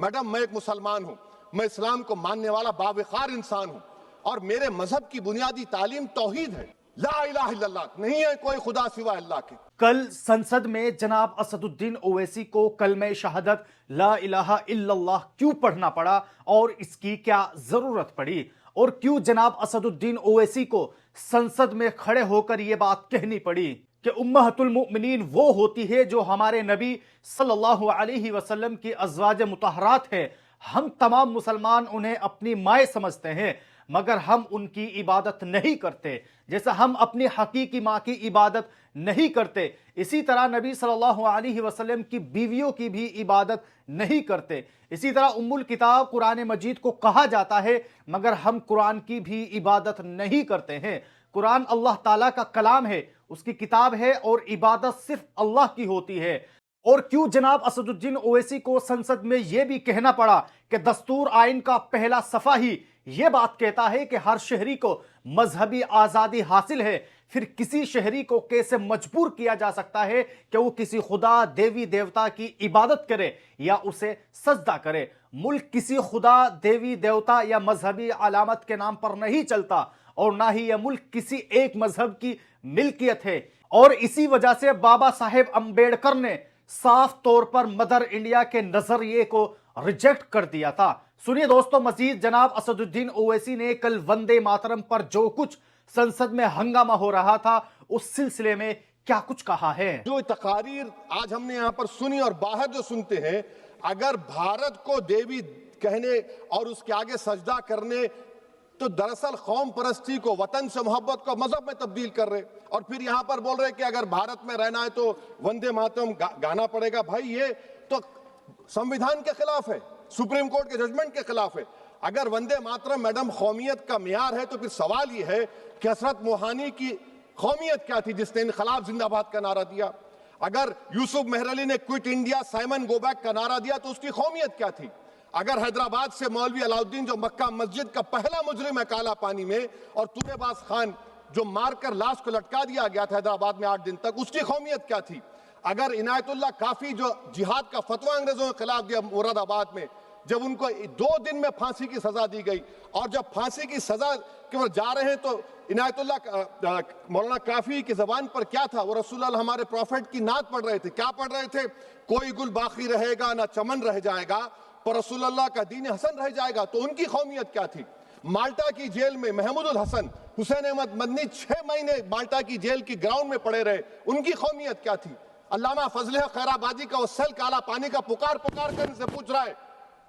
Madam, मैं एक मुसलमान हूँ, मैं इस्लाम को मानने वाला बावकार इंसान हूँ और मेरे मजहब की बुनियादी तालीम तौहीद है। ला इलाहा इल्लल्लाह, नहीं है कोई खुदा सिवा अल्लाह के। कल संसद में जनाब असदुद्दीन ओवैसी को कलमे शहादत ला इलाहा इल्लल्लाह क्यों पढ़ना पड़ा और इसकी क्या जरूरत पड़ी, और क्यों जनाब असदुद्दीन ओवैसी को संसद में खड़े होकर यह बात कहनी पड़ी कि उम्महतुल मुमिनीन वो होती है जो हमारे नबी सल्लल्लाहु अलैहि वसल्लम की अज़वाज मुतहरात है। हम तमाम मुसलमान उन्हें अपनी माए समझते हैं, मगर हम उनकी इबादत नहीं करते जैसा हम अपनी हकीकी माँ की इबादत नहीं करते। इसी तरह नबी सल्लल्लाहु अलैहि वसल्लम की बीवियों की भी इबादत नहीं करते। इसी तरह उम्मुल किताब कुरान मजीद को कहा जाता है, मगर हम कुरान की भी इबादत नहीं करते हैं। कुरान अल्लाह ताला का कलाम है, उसकी किताब है, और इबादत सिर्फ अल्लाह की होती है। और क्यों जनाब असदुद्दीन ओवैसी को संसद में यह भी कहना पड़ा कि दस्तूर आइन का पहला सफा ही यह बात कहता है कि हर शहरी को मजहबी आजादी हासिल है, फिर किसी शहरी को कैसे मजबूर किया जा सकता है कि वो किसी खुदा देवी देवता की इबादत करे या उसे सजदा करे। मुल्क किसी खुदा देवी देवता या मजहबी अलामत के नाम पर नहीं चलता, और ना ही यह मुल्क किसी एक मजहब की मिल्कियत है। और इसी वजह से बाबा साहेब अंबेडकर ने साफ तौर पर मदर इंडिया के नजरिए को रिजेक्ट कर दिया था। सुनिए दोस्तों, मजीद जनाब असदुद्दीन ओवैसी ने कल वंदे मातरम पर जो कुछ संसद में हंगामा हो रहा था उस सिलसिले में क्या कुछ कहा है। जो तकारीर आज हमने यहाँ पर सुनी और बाहर जो सुनते हैं, अगर भारत को देवी कहने और उसके आगे सजदा करने, तो दरअसल कौम परस्ती को, वतन से मोहब्बत को मजहब में तब्दील कर रहे, और फिर यहाँ पर बोल रहे कि अगर भारत में रहना है तो वंदे मातरम गाना पड़ेगा। भाई ये तो संविधान के खिलाफ है, सुप्रीम कोर्ट के जजमेंट के खिलाफ है। अगर वंदे मातरम मैडम कौमियत का मियार है, तो फिर सवाल ये है कि हजरत मोहानी की कौमियत क्या थी जिसने इनकलाब जिंदाबाद का नारा दिया? अगर यूसुफ मेहरली ने quit India Simon go back का नारा दिया तो उसकी कौमियत क्या थी? अगर हैदराबाद से मौलवी अलाउद्दीन जो मक्का मस्जिद का पहला मुजरिम है काला पानी में, और तूबेबाज खान जो मारकर लाश को लटका दिया गया था हैदराबाद में 8 दिन तक, उसकी कौमियत क्या थी? अगर इनायतुल्लाह काफी जो जिहाद का फतवा अंग्रेजों के खिलाफ दिया मुरादाबाद में, जब उनको 2 दिन में फांसी की सजा दी गई, और जब फांसी की सजा के ओर जा रहे हैं तो इनायतुल्लाह मौलाना काफी की जबान पर क्या था? वो रसूलुल्लाह हमारे प्रॉफिट की नात पढ़ रहे थे। क्या पढ़ रहे थे? कोई गुल बाकी रहेगा ना चमन रह जाएगा, पर रसूलुल्लाह का दीन हसन रह जाएगा। तो उनकी कौमियत क्या थी? माल्टा की जेल में महमूदुल हसन, हुसैन अहमद मदनी 6 महीने माल्टा की जेल की ग्राउंड में पड़े रहे, उनकी कौमियत क्या थी? अल्लामा फजल खैराबादी का वो सेल काला पानी का पुकार कर से पूछ रहा है,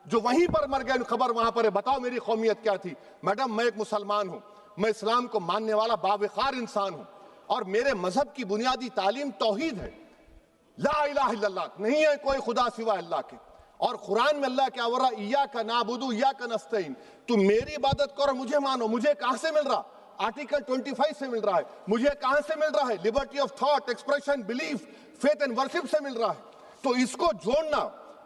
जो वहीं पर मर गए, खबर वहां पर है, बताओ मेरी कौमियत क्या थी? मैडम, मैं एक मुसलमान हूं, मैं इस्लाम को मानने वाला बावकार इंसान हूं और मेरे मजहब की बुनियादी तालीम तौहीद है। ला इलाहा इल्लल्लाह, नहीं है कोई खुदा सिवा अल्लाह के। और कुरान में अल्लाह क्या बोल रहा? इय्याका नाबुदु इय्याका नस्तईन, तुम मेरी इबादत करो, मुझे मानो। मुझे कहां से मिल रहा? आर्टिकल 25 से मिल रहा है। मुझे कहां से मिल रहा है? Liberty of thought, expression, belief, faith and worship से मिल रहा है। तो इसको जोड़ना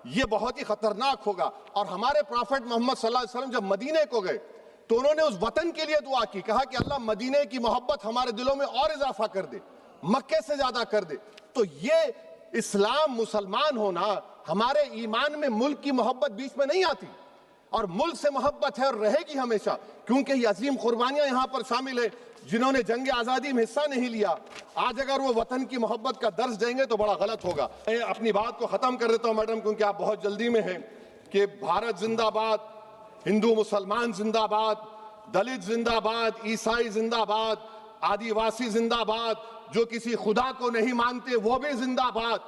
ये बहुत ही खतरनाक होगा। और हमारे प्रॉफिट मोहम्मद सल्लल्लाहु अलैहि वसल्लम जब मदीने को गए तो उन्होंने उस वतन के लिए दुआ की, कहा कि अल्लाह मदीने की मोहब्बत हमारे दिलों में और इजाफा कर दे, मक्के से ज्यादा कर दे। तो ये इस्लाम, मुसलमान होना, हमारे ईमान में मुल्क की मोहब्बत बीच में नहीं आती, और मुल्क से मोहब्बत है और रहेगी हमेशा, क्योंकि ये अजीम कुर्बानियां यहां पर शामिल है जिन्होंने जंग आजादी में हिस्सा नहीं लिया। आज अगर वो वतन की मोहब्बत का दर्ज देंगे तो बड़ा गलत होगा। मैं अपनी बात को खत्म कर देता हूं मैडम, क्योंकि आप बहुत जल्दी में हैं। कि भारत जिंदाबाद, हिंदू मुसलमान जिंदाबाद, दलित जिंदाबाद, ईसाई जिंदाबाद, आदिवासी जिंदाबाद, जो किसी खुदा को नहीं मानते वो भी जिंदाबाद,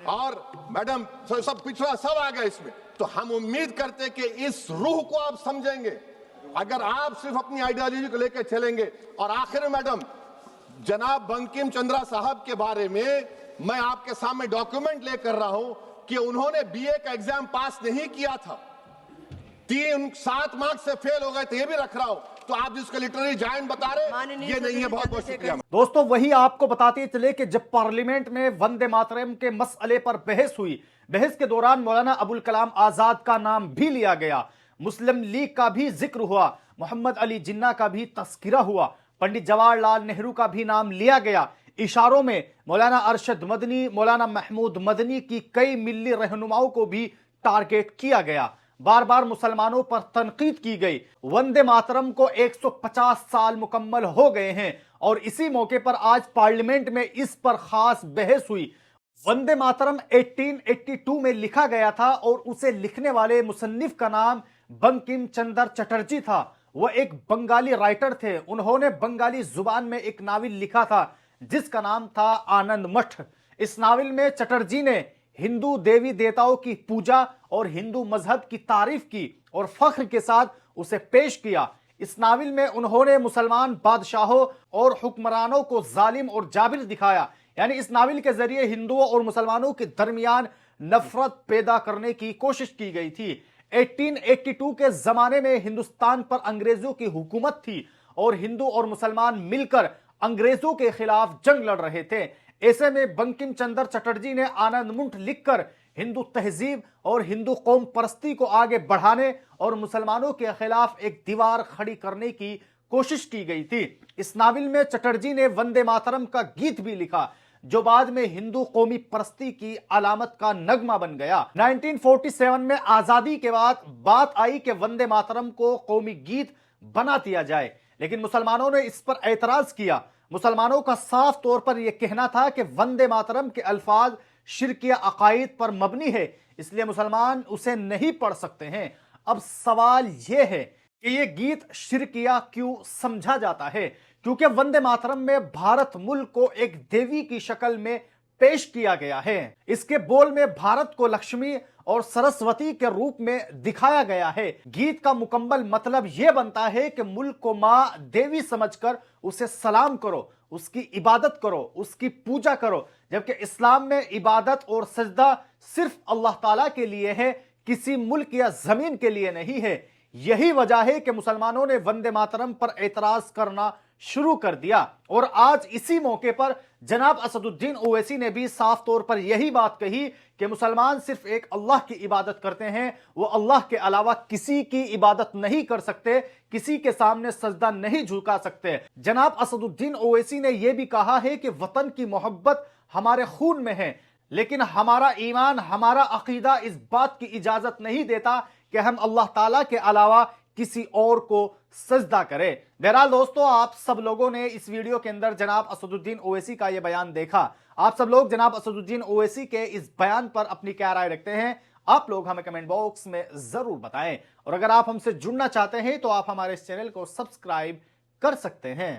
और मैडम सब पिछड़ा सब आ गया इसमें। तो हम उम्मीद करते कि इस रूह को आप समझेंगे, अगर आप सिर्फ अपनी आइडियोलॉजी को लेकर चलेंगे। और आखिर में मैडम, जनाब बंकिम चंद्रा साहब के बारे में मैं आपके सामने डॉक्यूमेंट लेकर रहा हूं कि उन्होंने बीए का एग्जाम पास नहीं किया था, 7 मार्क्स से फेल हो गए थे, ये भी रख रहा हूं। तो आप जिसको लिटरेरी जायंट बता रहे, ये नहीं है। बहुत बहुत शुक्रिया। दोस्तों, वही आपको बताते चले कि जब पार्लियामेंट में वंदे मातरम के मसले पर बहस हुई, बहस के दौरान मौलाना अबुल कलाम आजाद का नाम भी लिया गया, मुस्लिम लीग का भी जिक्र हुआ, मोहम्मद अली जिन्ना का भी तस्किरा हुआ, पंडित जवाहरलाल नेहरू का भी नाम लिया गया। इशारों में मौलाना अरशद मदनी, मौलाना महमूद मदनी की कई मिल्ली रहनुमाओं को भी टारगेट किया गया। बार बार मुसलमानों पर तनकीद की गई। वंदे मातरम को 150 साल मुकम्मल हो गए हैं और इसी मौके पर आज पार्लियामेंट में इस पर खास बहस हुई। वंदे मातरम 1882 में लिखा गया था और उसे लिखने वाले मुसन्निफ का नाम बंकिम चंद्र चटर्जी था। वह एक बंगाली राइटर थे। उन्होंने बंगाली जुबान में एक नावल लिखा था जिसका नाम था आनंद मठ। इस नावल में चटर्जी ने हिंदू देवी देवताओं की पूजा और हिंदू मजहब की तारीफ की और फख्र के साथ उसे पेश किया। इस नावल में उन्होंने मुसलमान बादशाहों और हुक्मरानों को जालिम और जाबिर दिखाया। यानी इस नावल के जरिए हिंदुओं और मुसलमानों के दरमियान नफरत पैदा करने की कोशिश की गई थी। 1882 के जमाने में हिंदुस्तान पर अंग्रेजों की हुकूमत थी और हिंदू और मुसलमान मिलकर अंग्रेजों के खिलाफ जंग लड़ रहे थे। ऐसे में बंकिम चंद्र चटर्जी ने आनंद मुठ लिखकर हिंदू तहजीब और हिंदू कौम परस्ती को आगे बढ़ाने और मुसलमानों के खिलाफ एक दीवार खड़ी करने की कोशिश की गई थी। इस नावल में चटर्जी ने वंदे मातरम का गीत भी लिखा जो बाद में हिंदू कौमी परस्ती की अलामत का नगमा बन गया। 1947 में आजादी के बाद बात आई कि वंदे मातरम को कौमी गीत बना दिया जाए, लेकिन मुसलमानों ने इस पर एतराज किया। मुसलमानों का साफ तौर पर यह कहना था कि वंदे मातरम के अल्फाज शिरकिया अकायद पर मबनी है, इसलिए मुसलमान उसे नहीं पढ़ सकते हैं। अब सवाल यह है कि यह गीत शिरकिया क्यों समझा जाता है? क्योंकि वंदे मातरम में भारत मुल्क को एक देवी की शक्ल में पेश किया गया है। इसके बोल में भारत को लक्ष्मी और सरस्वती के रूप में दिखाया गया है। गीत का मुकम्मल मतलब यह बनता है कि मुल्क को मां देवी समझकर उसे सलाम करो, उसकी इबादत करो, उसकी पूजा करो, जबकि इस्लाम में इबादत और सजदा सिर्फ अल्लाह ताला के लिए है, किसी मुल्क या जमीन के लिए नहीं है। यही वजह है कि मुसलमानों ने वंदे मातरम पर एतराज करना शुरू कर दिया और आज इसी मौके पर जनाब असदुद्दीन ओवैसी ने भी साफ तौर पर यही बात कही कि मुसलमान सिर्फ एक अल्लाह की इबादत करते हैं, वो अल्लाह के अलावा किसी की इबादत नहीं कर सकते, किसी के सामने सजदा नहीं झुका सकते। जनाब असदुद्दीन ओवैसी ने यह भी कहा है कि वतन की मोहब्बत हमारे खून में है, लेकिन हमारा ईमान, हमारा अकीदा इस बात की इजाजत नहीं देता कि हम अल्लाह ताला के अलावा किसी और को सजदा करें। बहरहाल दोस्तों, आप सब लोगों ने इस वीडियो के अंदर जनाब असदुद्दीन ओवैसी का यह बयान देखा। आप सब लोग जनाब असदुद्दीन ओवैसी के इस बयान पर अपनी क्या राय रखते हैं, आप लोग हमें कमेंट बॉक्स में जरूर बताएं। और अगर आप हमसे जुड़ना चाहते हैं तो आप हमारे इस चैनल को सब्सक्राइब कर सकते हैं।